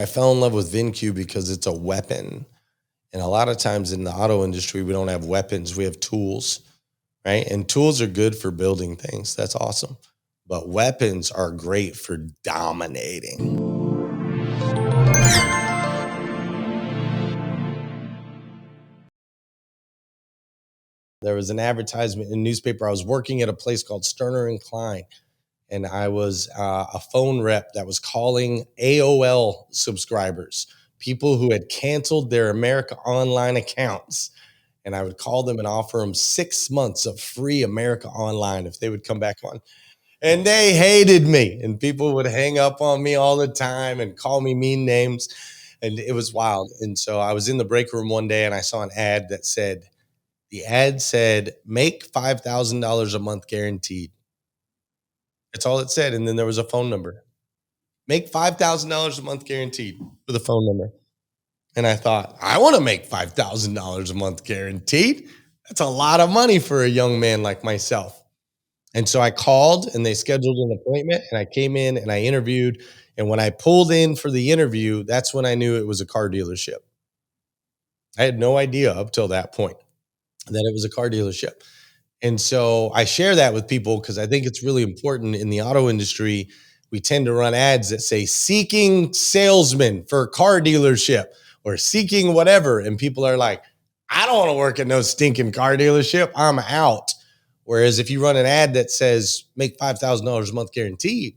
I fell in love with VinQ because it's a weapon. And a lot of times in the auto industry, we don't have weapons, we have tools, right? And tools are good for building things. That's awesome. But weapons are great for dominating. There was an advertisement in a newspaper. I was working at a place called Sterner and Klein, and I was a phone rep that was calling AOL subscribers, people who had canceled their America Online accounts. And I would call them and offer them 6 months of free America Online if they would come back on. And they hated me, and people would hang up on me all the time and call me mean names. And it was wild. And so I was in the break room one day and I saw an ad that said, make $5,000 a month guaranteed. That's all it said. And then there was a phone number. Make $5,000 a month guaranteed with a phone number. And I thought, I want to make $5,000 a month guaranteed. That's a lot of money for a young man like myself. And so I called and they scheduled an appointment and I came in and I interviewed. And when I pulled in for the interview, that's when I knew it was a car dealership. I had no idea up till that point that it was a car dealership. And so I share that with people because I think it's really important in the auto industry. We tend to run ads that say seeking salesman for a car dealership or seeking whatever. And people are like, I don't want to work at no stinking car dealership. I'm out. Whereas if you run an ad that says make $5,000 a month guaranteed,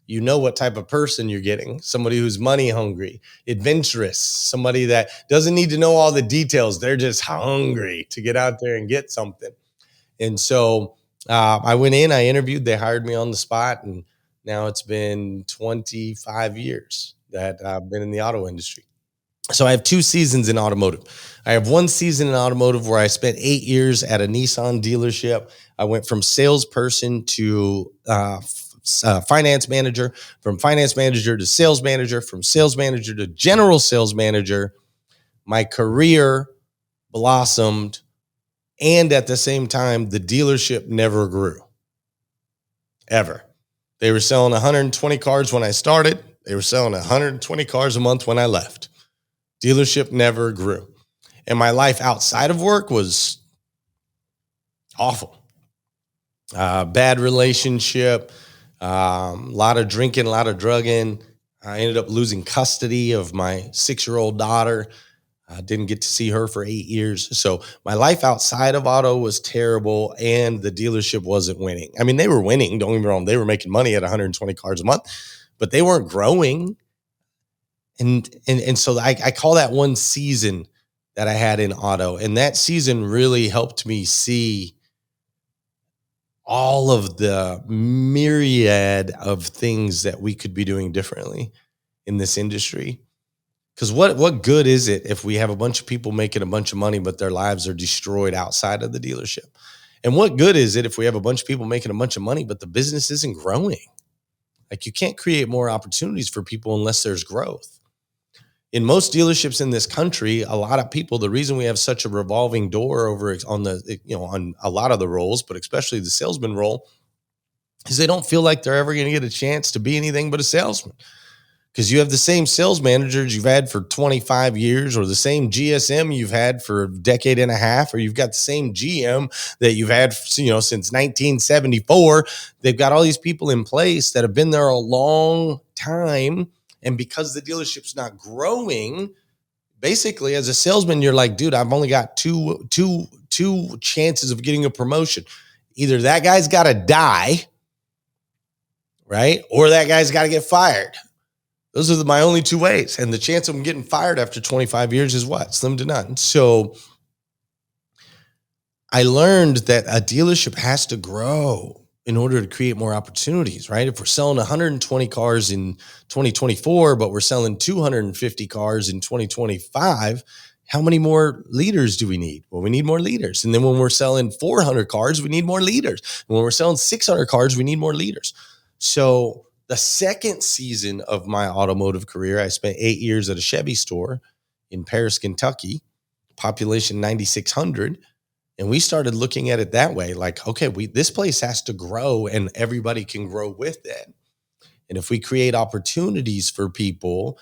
you know what type of person you're getting. Somebody who's money hungry, adventurous, somebody that doesn't need to know all the details. They're just hungry to get out there and get something. And so I went in, I interviewed, they hired me on the spot. And now it's been 25 years that I've been in the auto industry. So I have 2 seasons in automotive. I have 1 season in automotive where I spent 8 years at a Nissan dealership. I went from salesperson to finance manager, from finance manager to sales manager, from sales manager to general sales manager. My career blossomed, and at the same time, the dealership never grew, ever. They were selling 120 cars when I started. They were selling 120 cars a month when I left. Dealership never grew. And my life outside of work was awful. Bad relationship, a lot of drinking, a lot of drugging. I ended up losing custody of my 6-year-old daughter. I didn't get to see her for 8 years. So my life outside of auto was terrible, and the dealership wasn't winning. I mean, they were winning. Don't get me wrong. They were making money at 120 cars a month, but they weren't growing. And so I call that 1 season that I had in auto. And that season really helped me see all of the myriad of things that we could be doing differently in this industry. Because what good is it if we have a bunch of people making a bunch of money, but their lives are destroyed outside of the dealership? And what good is it if we have a bunch of people making a bunch of money, but the business isn't growing? Like, you can't create more opportunities for people unless there's growth. In most dealerships in this country, a lot of people, the reason we have such a revolving door over on on a lot of the roles, but especially the salesman role, is they don't feel like they're ever going to get a chance to be anything but a salesman. Because you have the same sales managers you've had for 25 years, or the same GSM you've had for a decade and a half, or you've got the same GM that you've had, since 1974. They've got all these people in place that have been there a long time. And because the dealership's not growing, basically as a salesman, you're like, dude, I've only got two chances of getting a promotion. Either that guy's got to die, right? Or that guy's got to get fired. Those are my only 2 ways. And the chance of them getting fired after 25 years is what? Slim to none. So I learned that a dealership has to grow in order to create more opportunities, right? If we're selling 120 cars in 2024, but we're selling 250 cars in 2025, how many more leaders do we need? Well, we need more leaders. And then when we're selling 400 cars, we need more leaders. And when we're selling 600 cars, we need more leaders. So the second season of my automotive career, I spent 8 years at a Chevy store in Paris, Kentucky, population 9,600. And we started looking at it that way, like, okay, this place has to grow and everybody can grow with it. And if we create opportunities for people,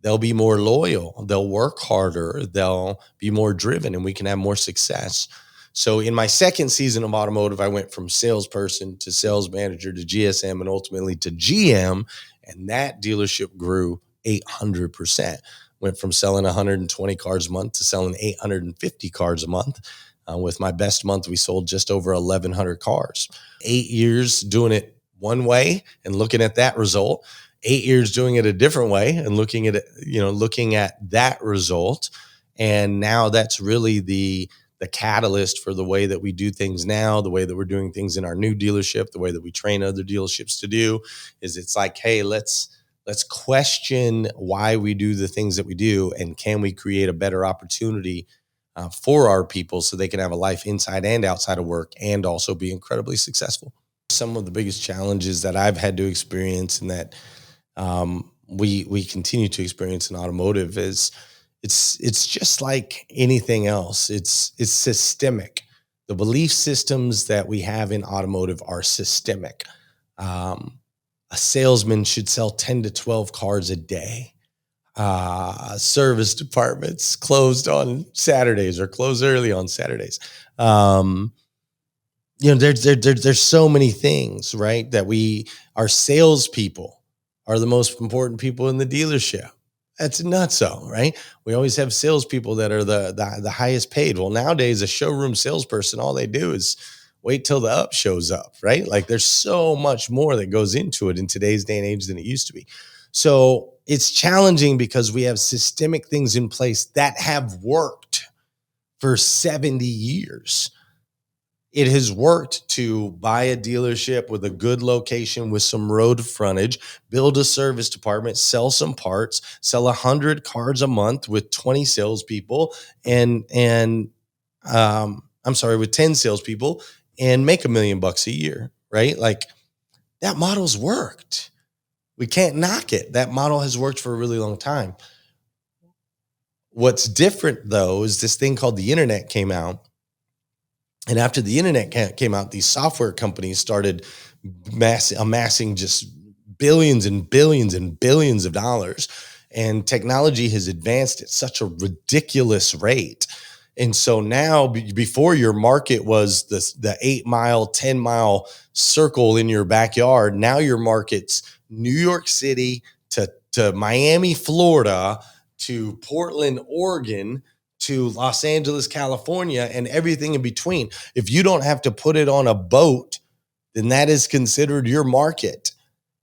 they'll be more loyal, they'll work harder, they'll be more driven, and we can have more success. So in my second season of automotive, I went from salesperson to sales manager to GSM and ultimately to GM. And that dealership grew 800%. Went from selling 120 cars a month to selling 850 cars a month. With my best month, we sold just over 1,100 cars. 8 years doing it one way and looking at that result. 8 years doing it a different way and looking at it, looking at that result. And now that's really the catalyst for the way that we do things now, the way that we're doing things in our new dealership, the way that we train other dealerships to do. Is it's like, hey, let's question why we do the things that we do, and can we create a better opportunity for our people so they can have a life inside and outside of work and also be incredibly successful. Some of the biggest challenges that I've had to experience and that we continue to experience in automotive is it's just like anything else. It's systemic. The belief systems that we have in automotive are systemic. A salesman should sell 10 to 12 cars a day. Service departments closed on Saturdays or close early on Saturdays. There's so many things, right? That our salespeople are the most important people in the dealership. That's nuts, so right? We always have salespeople that are the highest paid. Well, nowadays, a showroom salesperson, all they do is wait till the up shows up, right? Like there's so much more that goes into it in today's day and age than it used to be. So it's challenging because we have systemic things in place that have worked for 70 years. It has worked to buy a dealership with a good location with some road frontage, build a service department, sell some parts, sell 100 cars a month with 20 salespeople with 10 salespeople and make $1 million a year, right? Like that model's worked. We can't knock it. That model has worked for a really long time. What's different though is this thing called the internet came out. And after the internet came out, these software companies started amassing just billions and billions and billions of dollars. And technology has advanced at such a ridiculous rate. And so now, before your market was the 8-mile, 10-mile circle in your backyard, now your market's New York City to Miami, Florida, to Portland, Oregon, to Los Angeles, California, and everything in between. If you don't have to put it on a boat, then that is considered your market.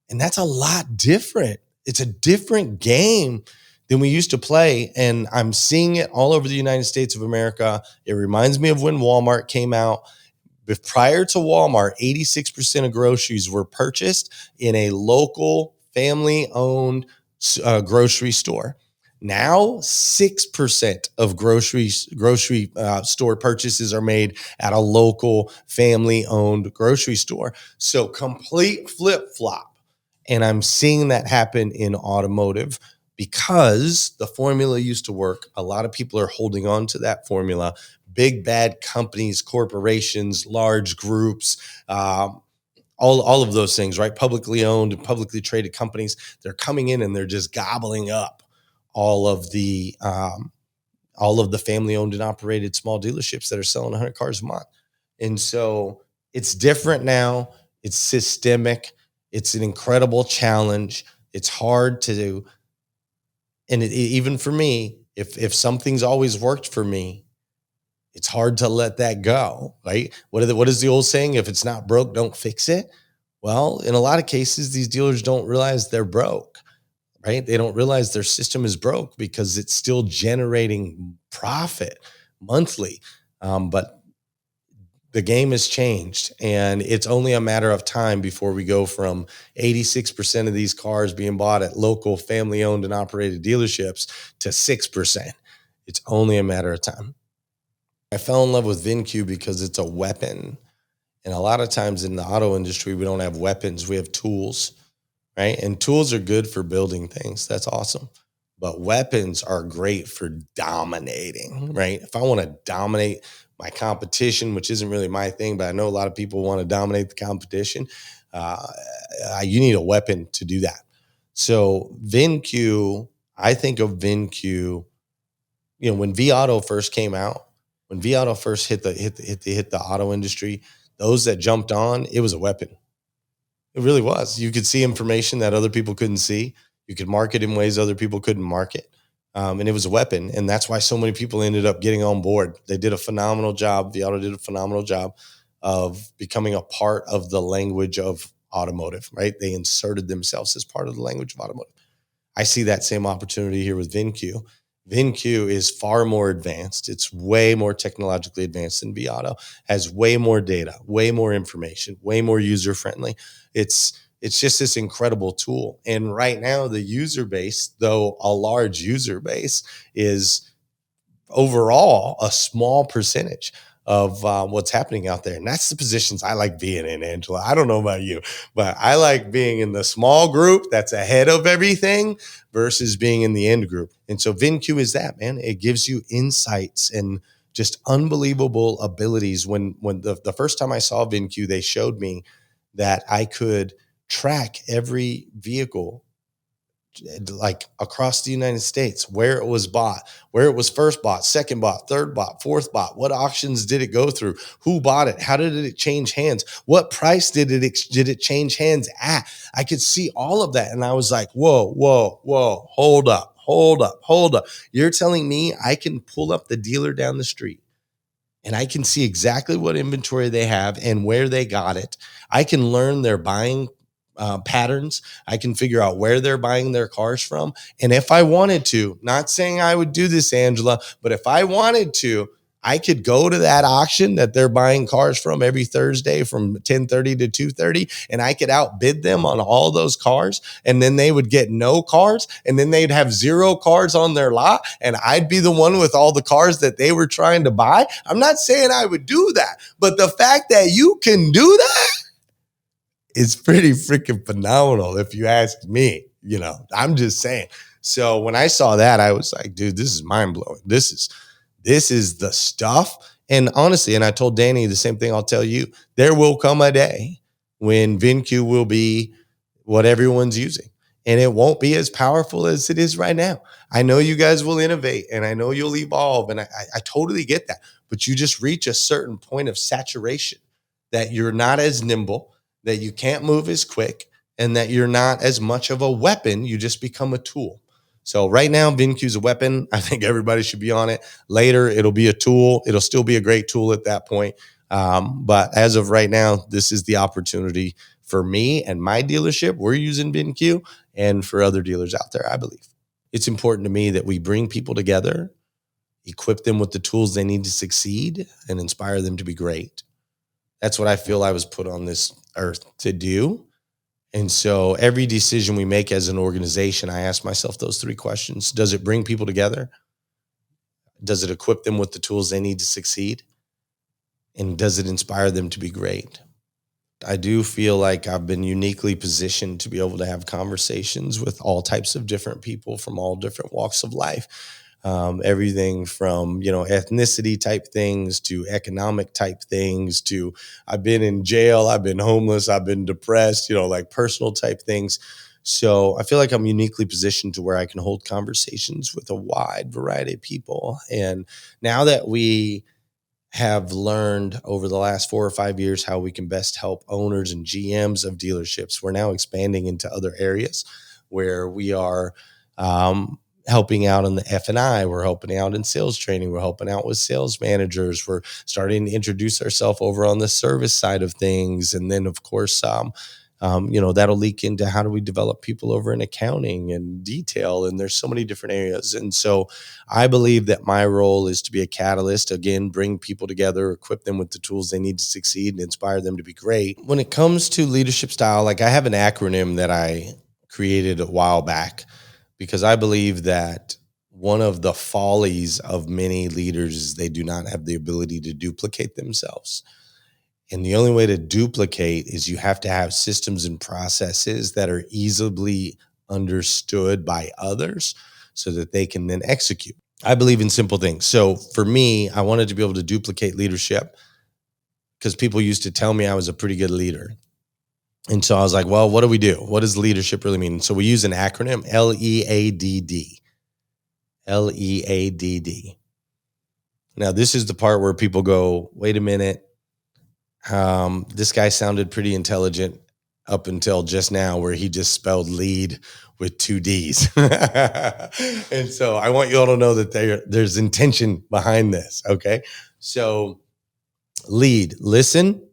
And that's a lot different. It's a different game than we used to play. And I'm seeing it all over the United States of America. It reminds me of when Walmart came out. But prior to Walmart, 86% of groceries were purchased in a local family-owned grocery store. Now, 6% of grocery store purchases are made at a local family-owned grocery store. So complete flip-flop. And I'm seeing that happen in automotive because the formula used to work. A lot of people are holding on to that formula. Big, bad companies, corporations, large groups, all of those things, right? Publicly owned and publicly traded companies, they're coming in and they're just gobbling up all of the family owned and operated small dealerships that are selling 100 cars a month. And so it's different now. It's systemic. It's an incredible challenge. It's hard to do. And even for me, if something's always worked for me, it's hard to let that go, right? What is the old saying? If it's not broke, don't fix it. Well, in a lot of cases, these dealers don't realize they're broke. Right? They don't realize their system is broke because it's still generating profit monthly. But the game has changed, and it's only a matter of time before we go from 86% of these cars being bought at local family owned and operated dealerships to 6%. It's only a matter of time. I fell in love with VinQ because it's a weapon. And a lot of times in the auto industry, we don't have weapons, we have tools. Right? And tools are good for building things. That's awesome. But weapons are great for dominating, right? If I want to dominate my competition, which isn't really my thing, but I know a lot of people want to dominate the competition, you need a weapon to do that. So VinQ, I think of VinQ, when V Auto first came out, when V Auto first hit the auto industry, those that jumped on, it was a weapon. It really was. You could see information that other people couldn't see. You could market in ways other people couldn't market. And it was a weapon. And that's why so many people ended up getting on board. They did a phenomenal job. The Auto did a phenomenal job of becoming a part of the language of automotive, right? They inserted themselves as part of the language of automotive. I see that same opportunity here with VinQ. VinQ is far more advanced. It's way more technologically advanced than Viato, has way more data, way more information, way more user friendly. It's just this incredible tool. And right now, the user base, though a large user base, is overall a small percentage of what's happening out there. And that's the positions I like being in, Angela. I don't know about you, but I like being in the small group that's ahead of everything versus being in the end group. And so VinQ is that, man. It gives you insights and just unbelievable abilities. When the first time I saw VinQ, they showed me that I could track every vehicle like across the United States, where it was bought, where it was first bought, second bought, third bought, fourth bought, what auctions did it go through, who bought it, how did it change hands, what price did it change hands at. I could see all of that. And I was like, whoa, hold up. You're telling me I can pull up the dealer down the street and I can see exactly what inventory they have and where they got it. I can learn their buying patterns. I can figure out where they're buying their cars from. And if I wanted to, not saying I would do this, Angela, but if I wanted to, I could go to that auction that they're buying cars from every Thursday from 10:30 to 2:30, and I could outbid them on all those cars. And then they would get no cars, and then they'd have 0 cars on their lot, and I'd be the one with all the cars that they were trying to buy. I'm not saying I would do that, but the fact that you can do that, it's pretty freaking phenomenal if you ask me. I'm just saying. So when I saw that, I was like, dude, this is mind blowing. This is the stuff. And honestly, and I told Danny the same thing I'll tell you, there will come a day when VinQ will be what everyone's using. And it won't be as powerful as it is right now. I know you guys will innovate and I know you'll evolve. And I totally get that. But you just reach a certain point of saturation that you're not as nimble, that you can't move as quick, and that you're not as much of a weapon. You just become a tool. So right now, VinQ is a weapon. I think everybody should be on it. Later, it'll be a tool. It'll still be a great tool at that point. But as of right now, this is the opportunity for me and my dealership. We're using VinQ, and for other dealers out there, I believe. It's important to me that we bring people together, equip them with the tools they need to succeed, and inspire them to be great. That's what I feel I was put on this earth to do. And so every decision we make as an organization, I ask myself those 3 questions. Does it bring people together? Does it equip them with the tools they need to succeed? And does it inspire them to be great? I do feel like I've been uniquely positioned to be able to have conversations with all types of different people from all different walks of life. Everything from, ethnicity type things to economic type things to I've been in jail, I've been homeless, I've been depressed, like personal type things. So I feel like I'm uniquely positioned to where I can hold conversations with a wide variety of people. And now that we have learned over the last 4 or 5 years how we can best help owners and GMs of dealerships, we're now expanding into other areas where we are helping out in the F&I. We're helping out in sales training. We're helping out with sales managers. We're starting to introduce ourselves over on the service side of things. And then, of course, that'll leak into how do we develop people over in accounting and detail. And there's so many different areas. And so I believe that my role is to be a catalyst, again, bring people together, equip them with the tools they need to succeed and inspire them to be great. When it comes to leadership style, I have an acronym that I created a while back because I believe that one of the follies of many leaders is they do not have the ability to duplicate themselves. And the only way to duplicate is you have to have systems and processes that are easily understood by others so that they can then execute. I believe in simple things. So for me, I wanted to be able to duplicate leadership because people used to tell me I was a pretty good leader. And so I was like, well, what do we do? What does leadership really mean? So we use an acronym, LEADD. LEADD. Now, this is the part where people go, wait a minute. This guy sounded pretty intelligent up until just now, where he just spelled lead with 2 D's. And so I want you all to know that there's intention behind this. Okay. So lead, listen,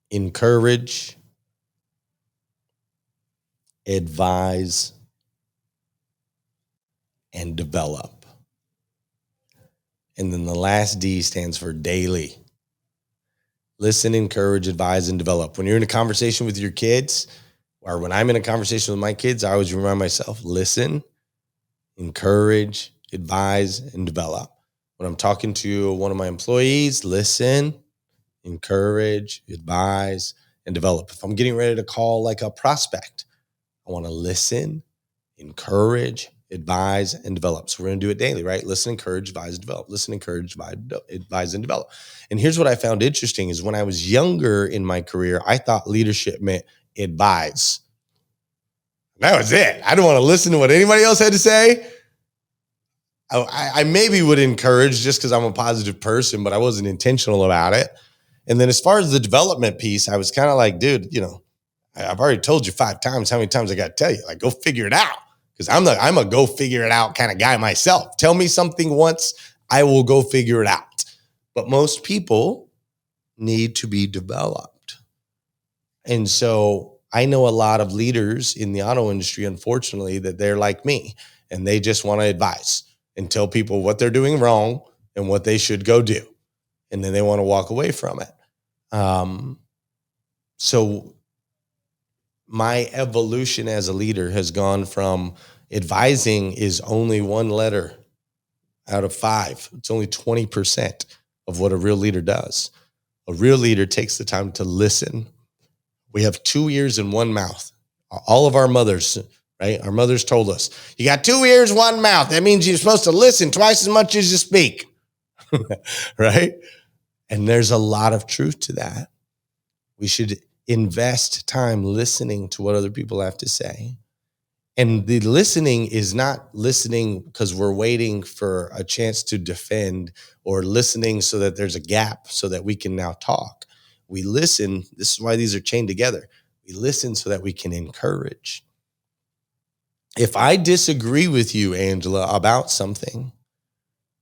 encourage, advise, and develop. And then the last D stands for daily. Listen, encourage, advise, and develop. When you're in a conversation with your kids, or when I'm in a conversation with my kids, I always remind myself, listen, encourage, advise, and develop. When I'm talking to one of my employees, listen, encourage, advise, and develop. If I'm getting ready to call like a prospect, I want to listen, encourage, advise, and develop. So we're going to do it daily, right? Listen, encourage, advise, and develop. Listen, encourage, advise, and develop. And here's what I found interesting is when I was younger in my career, I thought leadership meant advise. That was it. I didn't want to listen to what anybody else had to say. I maybe would encourage just because I'm a positive person, but I wasn't intentional about it. And then as far as the development piece, I was kind of like, dude, I've already told you 5 times. How many times I got to tell you? Like, go figure it out. Because I'm a go figure it out kind of guy myself. Tell me something once, I will go figure it out. But most people need to be developed. And so I know a lot of leaders in the auto industry, unfortunately, that they're like me and they just want to advise and tell people what they're doing wrong and what they should go do. And then they want to walk away from it. So my evolution as a leader has gone from advising is only 1 letter out of 5. It's only 20% of what a real leader does. A real leader takes the time to listen. We have 2 ears and 1 mouth. All of our mothers, right? Our mothers told us, you got 2 ears, 1 mouth. That means you're supposed to listen twice as much as you speak, right? And there's a lot of truth to that. We should invest time listening to what other people have to say. And the listening is not listening because we're waiting for a chance to defend or listening so that there's a gap so that we can now talk. We listen. This is why these are chained together. We listen so that we can encourage. If I disagree with you, Angela, about something,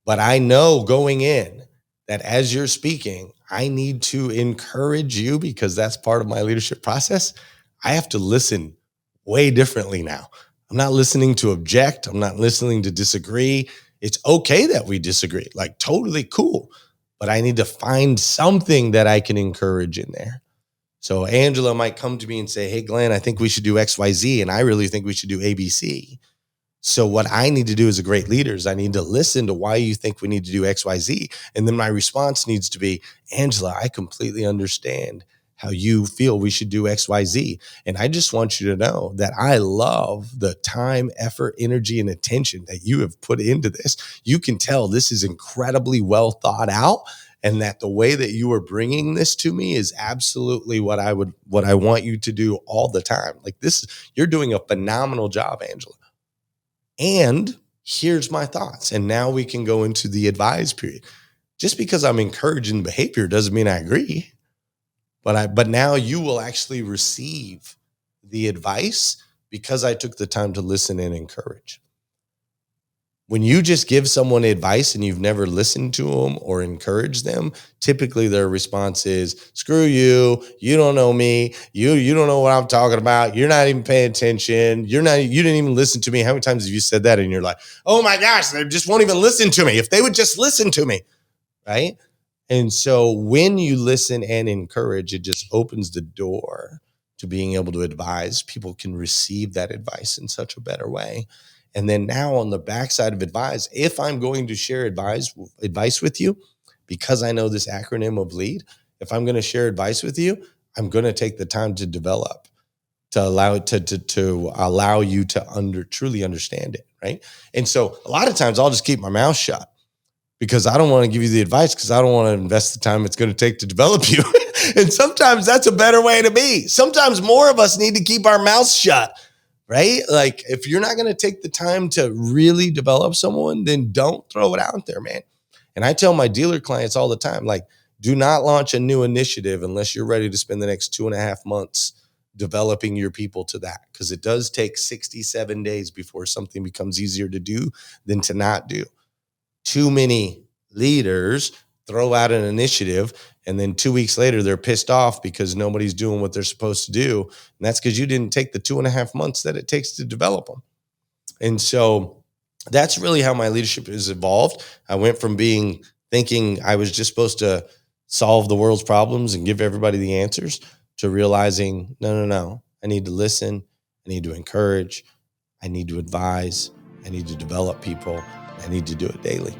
but I know going in that as you're speaking, I need to encourage you because that's part of my leadership process, I have to listen way differently now. I'm not listening to object. I'm not listening to disagree. It's okay that we disagree, like totally cool, but I need to find something that I can encourage in there. So Angela might come to me and say, hey, Glenn, I think we should do XYZ. And I really think we should do ABC. So what I need to do as a great leader is I need to listen to why you think we need to do XYZ. And then my response needs to be, Angela, I completely understand how you feel we should do XYZ. And I just want you to know that I love the time, effort, energy, and attention that you have put into this. You can tell this is incredibly well thought out, and that the way that you are bringing this to me is absolutely what I want you to do all the time. Like this, you're doing a phenomenal job, Angela. And here's my thoughts. And now we can go into the advise period. Just because I'm encouraging behavior doesn't mean I agree. But now you will actually receive the advice because I took the time to listen and encourage. When you just give someone advice and you've never listened to them or encouraged them, typically their response is, screw you, you don't know me, you don't know what I'm talking about, you're not even paying attention, you didn't even listen to me. How many times have you said that? And you're like, oh my gosh, they just won't even listen to me. If they would just listen to me, right? And so when you listen and encourage, it just opens the door to being able to advise. People can receive that advice in such a better way. And then now on the backside of advise, if I'm going to share advice with you, because I know this acronym of LEAD, if I'm going to share advice with you, I'm going to take the time to develop, to allow it to allow you to truly understand it, right? And so a lot of times I'll just keep my mouth shut because I don't want to give you the advice because I don't want to invest the time it's going to take to develop you. And sometimes that's a better way to be. Sometimes more of us need to keep our mouths shut right? Like if you're not going to take the time to really develop someone, then don't throw it out there, man. And I tell my dealer clients all the time, like, do not launch a new initiative unless you're ready to spend the next 2.5 months developing your people to that. Because it does take 67 days before something becomes easier to do than to not do. Too many leaders throw out an initiative and then 2 weeks later they're pissed off because nobody's doing what they're supposed to do. And that's because you didn't take the 2.5 months that it takes to develop them. And so that's really how my leadership has evolved. I went from thinking I was just supposed to solve the world's problems and give everybody the answers to realizing, no. I need to listen. I need to encourage. I need to advise. I need to develop people. I need to do it daily.